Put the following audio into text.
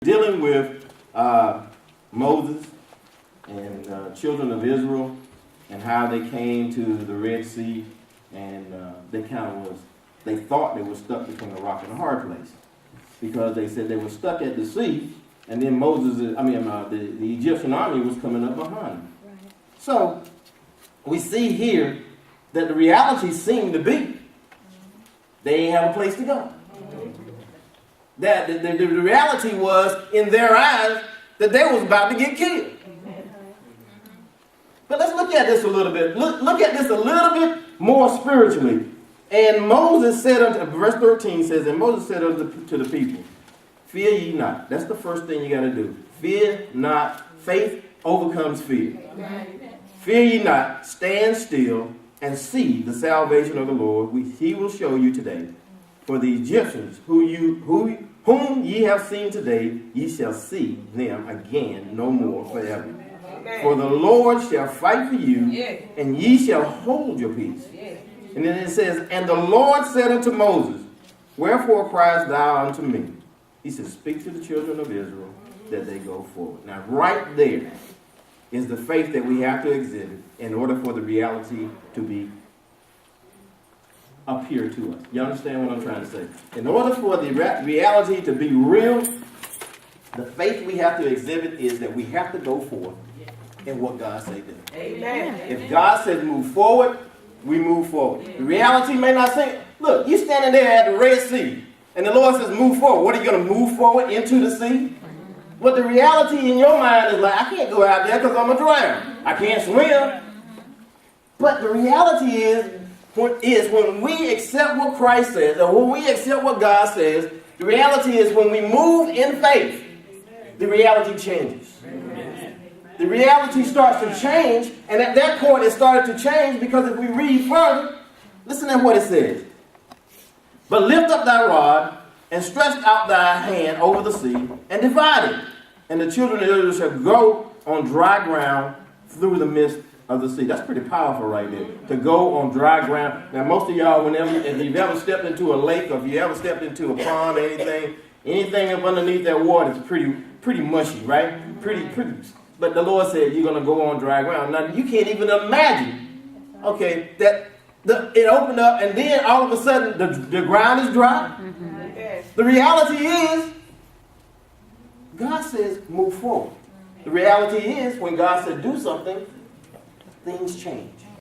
dealing with Moses and children of Israel and how they came to the Red Sea, and they thought they were stuck between a rock and a hard place, because they said they were stuck at the sea, and then the Egyptian army was coming up behind them. Right. So we see here that the reality seemed to be they didn't have a place to go. That the reality was, in their eyes, that they was about to get killed. But let's look at this a little bit. Look at this a little bit more spiritually. And Moses said unto, verse 13 says, and Moses said to the people, fear ye not. That's the first thing you got to do. Fear not. Faith overcomes fear. Amen. Fear ye not. Stand still and see the salvation of the Lord, which he will show you today. For the Egyptians whom ye have seen today, ye shall see them again no more forever. Amen. For the Lord shall fight for you, and ye shall hold your peace. And then it says, and the Lord said unto Moses, wherefore criest thou unto me? He says, speak to the children of Israel that they go forward. Now, right there is the faith that we have to exhibit in order for the reality to be appear to us. You understand what I'm trying to say? In order for the reality to be real, the faith we have to exhibit is that we have to go forward in what God said do. Amen. If God says move forward, we move forward. The reality may not say, look, you're standing there at the Red Sea, and the Lord says move forward. What, are you going to move forward into the sea? But the reality in your mind is like, I can't go out there because I'm going to drown. I can't swim. But the reality is when we accept what Christ says, or when we accept what God says, the reality is when we move in faith, the reality changes. The reality starts to change, and at that point it started to change, because if we read further, listen to what it says. But lift up thy rod, and stretch out thy hand over the sea, and divide it. And the children of Israel shall go on dry ground through the midst of the sea. That's pretty powerful right there. To go on dry ground. Now, most of y'all, if you've ever stepped into a lake, or if you ever stepped into a pond or anything up underneath that water is pretty mushy, right? Pretty. But the Lord said you're going to go on dry ground. Now, you can't even imagine, okay, that it opened up, and then all of a sudden the ground is dry. Mm-hmm. The reality is, God says move forward. The reality is, when God said do something, things change.